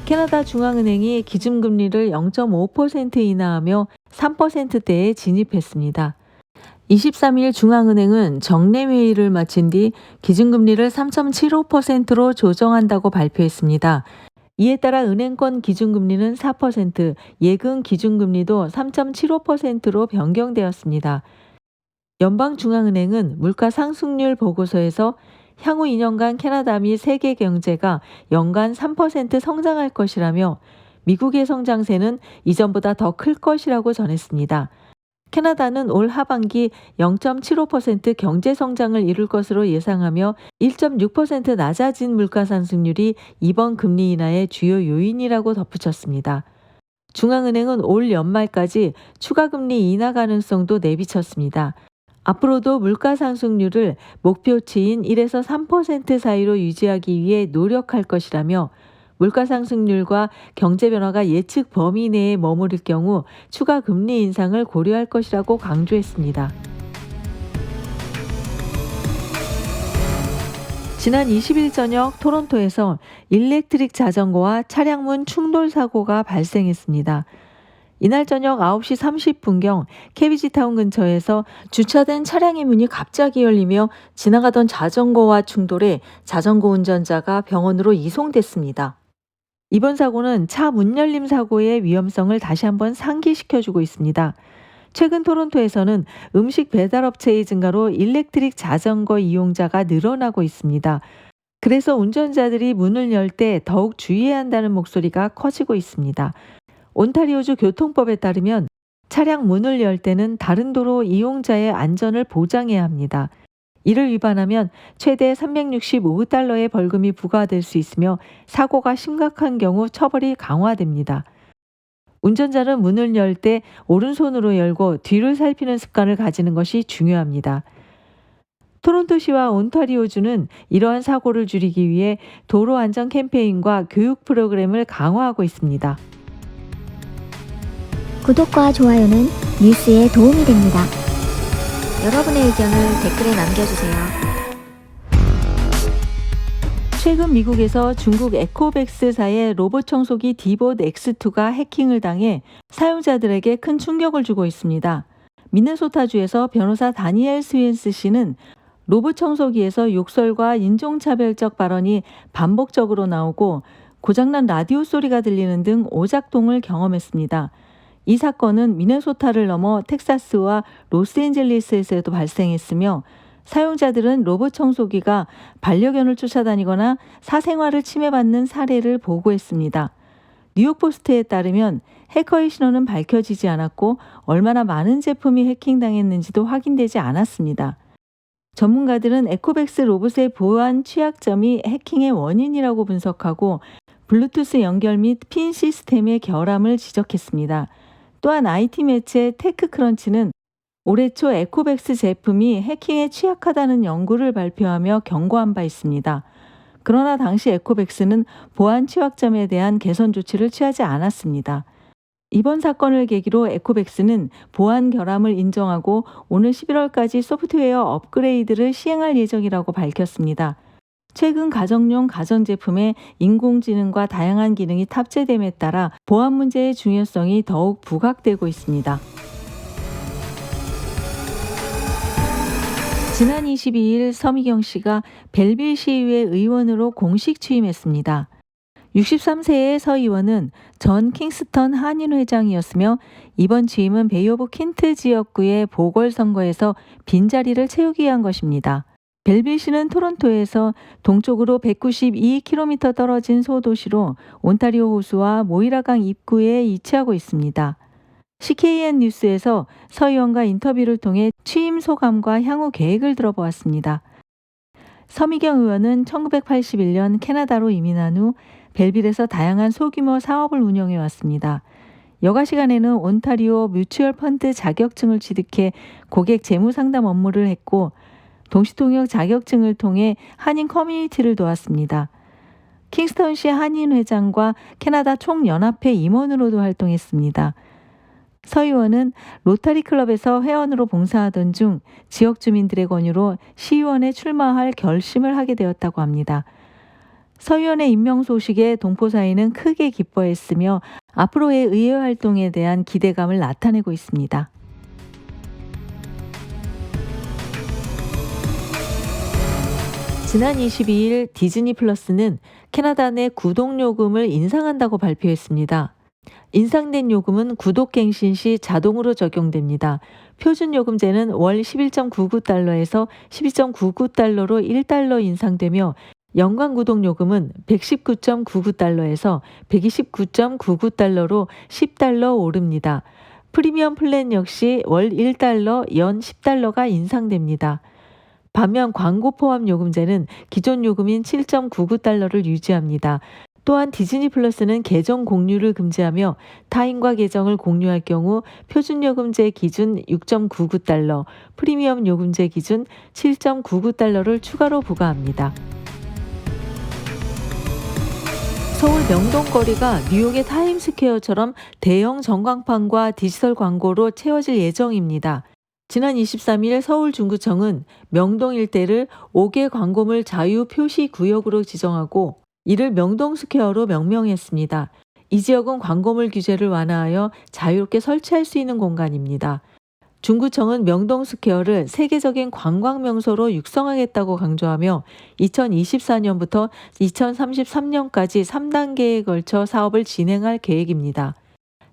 캐나다 중앙은행이 기준금리를 0.5% 인하하며 3%대에 진입했습니다. 23일 중앙은행은 정례회의를 마친 뒤 기준금리를 3.75%로 조정한다고 발표했습니다. 이에 따라 은행권 기준금리는 4%, 예금 기준금리도 3.75%로 변경되었습니다. 연방중앙은행은 물가 상승률 보고서에서 향후 2년간 캐나다 및 세계 경제가 연간 3% 성장할 것이라며 미국의 성장세는 이전보다 더 클 것이라고 전했습니다. 캐나다는 올 하반기 0.75% 경제 성장을 이룰 것으로 예상하며 1.6% 낮아진 물가 상승률이 이번 금리 인하의 주요 요인이라고 덧붙였습니다. 중앙은행은 올 연말까지 추가 금리 인하 가능성도 내비쳤습니다. 앞으로도 물가 상승률을 목표치인 1에서 3% 사이로 유지하기 위해 노력할 것이라며 물가 상승률과 경제 변화가 예측 범위 내에 머무를 경우 추가 금리 인상을 고려할 것이라고 강조했습니다. 지난 20일 저녁 토론토에서 일렉트릭 자전거와 차량문 충돌 사고가 발생했습니다. 이날 저녁 9시 30분경 캐비지타운 근처에서 주차된 차량의 문이 갑자기 열리며 지나가던 자전거와 충돌해 자전거 운전자가 병원으로 이송됐습니다. 이번 사고는 차 문 열림 사고의 위험성을 다시 한번 상기시켜주고 있습니다. 최근 토론토에서는 음식 배달업체의 증가로 일렉트릭 자전거 이용자가 늘어나고 있습니다. 그래서 운전자들이 문을 열 때 더욱 주의해야 한다는 목소리가 커지고 있습니다. 온타리오주 교통법에 따르면 차량 문을 열 때는 다른 도로 이용자의 안전을 보장해야 합니다. 이를 위반하면 최대 $365의 벌금이 부과될 수 있으며 사고가 심각한 경우 처벌이 강화됩니다. 운전자는 문을 열 때 오른손으로 열고 뒤를 살피는 습관을 가지는 것이 중요합니다. 토론토시와 온타리오주는 이러한 사고를 줄이기 위해 도로 안전 캠페인과 교육 프로그램을 강화하고 있습니다. 구독과 좋아요는 뉴스에 도움이 됩니다. 여러분의 의견을 댓글에 남겨주세요. 최근 미국에서 중국 에코백스사의 로봇 청소기 디봇 X2가 해킹을 당해 사용자들에게 큰 충격을 주고 있습니다. 미네소타주에서 변호사 다니엘 스윈스 씨는 로봇 청소기에서 욕설과 인종차별적 발언이 반복적으로 나오고 고장난 라디오 소리가 들리는 등 오작동을 경험했습니다. 이 사건은 미네소타를 넘어 텍사스와 로스앤젤레스에서도 발생했으며 사용자들은 로봇 청소기가 반려견을 쫓아다니거나 사생활을 침해받는 사례를 보고했습니다. 뉴욕포스트에 따르면 해커의 신원은 밝혀지지 않았고 얼마나 많은 제품이 해킹당했는지도 확인되지 않았습니다. 전문가들은 에코백스 로봇의 보안 취약점이 해킹의 원인이라고 분석하고 블루투스 연결 및 핀 시스템의 결함을 지적했습니다. 또한 IT 매체 테크크런치는 올해 초 에코백스 제품이 해킹에 취약하다는 연구를 발표하며 경고한 바 있습니다. 그러나 당시 에코백스는 보안 취약점에 대한 개선 조치를 취하지 않았습니다. 이번 사건을 계기로 에코백스는 보안 결함을 인정하고 오늘 11월까지 소프트웨어 업그레이드를 시행할 예정이라고 밝혔습니다. 최근 가정용 가전제품에 인공지능과 다양한 기능이 탑재됨에 따라 보안 문제의 중요성이 더욱 부각되고 있습니다. 지난 22일 서미경 씨가 벨빌시의회 의원으로 공식 취임했습니다. 63세의 서 의원은 전 킹스턴 한인회장이었으며 이번 취임은 베이오브 킨트 지역구의 보궐선거에서 빈자리를 채우기 위한 것입니다. 벨빌시는 토론토에서 동쪽으로 192km 떨어진 소도시로 온타리오 호수와 모이라강 입구에 위치하고 있습니다. CKN 뉴스에서 서 의원과 인터뷰를 통해 취임 소감과 향후 계획을 들어보았습니다. 서미경 의원은 1981년 캐나다로 이민한 후 벨빌에서 다양한 소규모 사업을 운영해 왔습니다. 여가 시간에는 온타리오 뮤추얼 펀드 자격증을 취득해 고객 재무 상담 업무를 했고 동시통역 자격증을 통해 한인 커뮤니티를 도왔습니다. 킹스턴시 한인회장과 캐나다 총연합회 임원으로도 활동했습니다. 서 의원은 로타리 클럽에서 회원으로 봉사하던 중 지역 주민들의 권유로 시의원에 출마할 결심을 하게 되었다고 합니다. 서 의원의 임명 소식에 동포사회는 크게 기뻐했으며 앞으로의 의회 활동에 대한 기대감을 나타내고 있습니다. 지난 22일 디즈니 플러스는 캐나다 내 구독 요금을 인상한다고 발표했습니다. 인상된 요금은 구독갱신 시 자동으로 적용됩니다. 표준 요금제는 월 11.99달러에서 12.99달러로 1달러 인상되며 연간 구독 요금은 119.99달러에서 129.99달러로 10달러 오릅니다. 프리미엄 플랜 역시 월 1달러, 연 10달러가 인상됩니다. 반면 광고 포함 요금제는 기존 요금인 7.99달러를 유지합니다. 또한 디즈니 플러스는 계정 공유를 금지하며 타인과 계정을 공유할 경우 표준 요금제 기준 6.99달러, 프리미엄 요금제 기준 7.99달러를 추가로 부과합니다. 서울 명동거리가 뉴욕의 타임스퀘어처럼 대형 전광판과 디지털 광고로 채워질 예정입니다. 지난 23일 서울중구청은 명동 일대를 5개 광고물 자유 표시 구역으로 지정하고 이를 명동스퀘어로 명명했습니다. 이 지역은 광고물 규제를 완화하여 자유롭게 설치할 수 있는 공간입니다. 중구청은 명동스퀘어를 세계적인 관광명소로 육성하겠다고 강조하며 2024년부터 2033년까지 3단계에 걸쳐 사업을 진행할 계획입니다.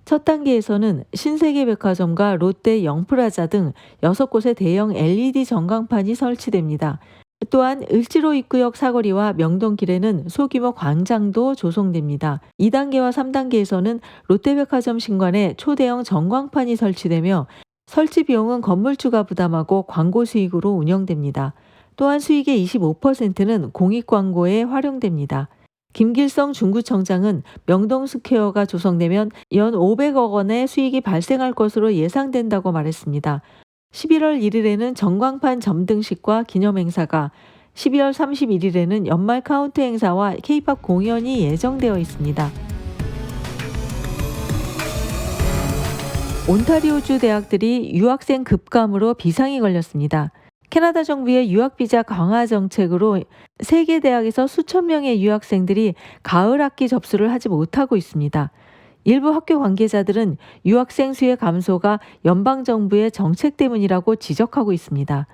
첫 단계에서는 신세계백화점과 롯데 영프라자 등 6곳의 대형 LED 전광판이 설치됩니다. 또한 을지로 입구역 사거리와 명동길에는 소규모 광장도 조성됩니다. 2단계와 3단계에서는 롯데백화점 신관에 초대형 전광판이 설치되며 설치 비용은 건물주가 부담하고 광고 수익으로 운영됩니다. 또한 수익의 25%는 공익광고에 활용됩니다. 김길성 중구청장은 명동스퀘어가 조성되면 연 500억 원의 수익이 발생할 것으로 예상된다고 말했습니다. 11월 1일에는 전광판 점등식과 기념행사가, 12월 31일에는 연말 카운트 행사와 K-팝 공연이 예정되어 있습니다. 온타리오주 대학들이 유학생 급감으로 비상이 걸렸습니다. 캐나다 정부의 유학비자 강화 정책으로 세계 대학에서 수천 명의 유학생들이 가을 학기 접수를 하지 못하고 있습니다. 일부 학교 관계자들은 유학생 수의 감소가 연방정부의 정책 때문이라고 지적하고 있습니다.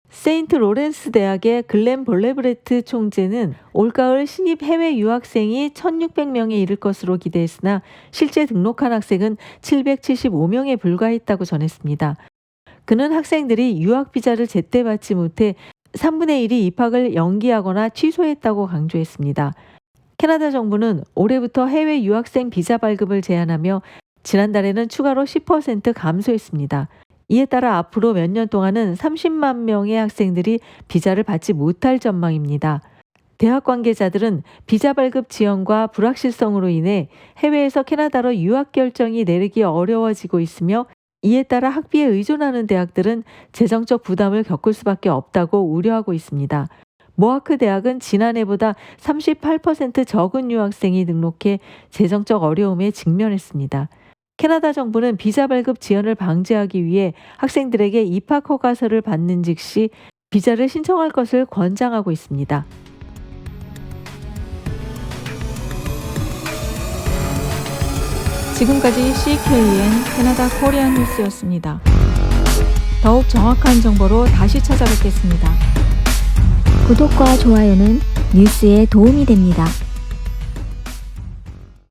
세인트 로렌스 대학의 글렌 볼레브레트 총재는 올가을 신입 해외 유학생이 1,600명에 이를 것으로 기대했으나 실제 등록한 학생은 775명에 불과했다고 전했습니다. 그는 학생들이 유학비자를 제때 받지 못해 3분의 1이 입학을 연기하거나 취소했다고 강조했습니다. 캐나다 정부는 올해부터 해외 유학생 비자 발급을 제한하며 지난달에는 추가로 10% 감소했습니다. 이에 따라 앞으로 몇 년 동안은 30만 명의 학생들이 비자를 받지 못할 전망입니다. 대학 관계자들은 비자 발급 지연과 불확실성으로 인해 해외에서 캐나다로 유학 결정이 내리기 어려워지고 있으며 이에 따라 학비에 의존하는 대학들은 재정적 부담을 겪을 수밖에 없다고 우려하고 있습니다. 모아크 대학은 지난해보다 38% 적은 유학생이 등록해 재정적 어려움에 직면했습니다. 캐나다 정부는 비자 발급 지연을 방지하기 위해 학생들에게 입학 허가서를 받는 즉시 비자를 신청할 것을 권장하고 있습니다. 지금까지 CKN 캐나다 코리안 뉴스였습니다. 더욱 정확한 정보로 다시 찾아뵙겠습니다. 구독과 좋아요는 뉴스에 도움이 됩니다.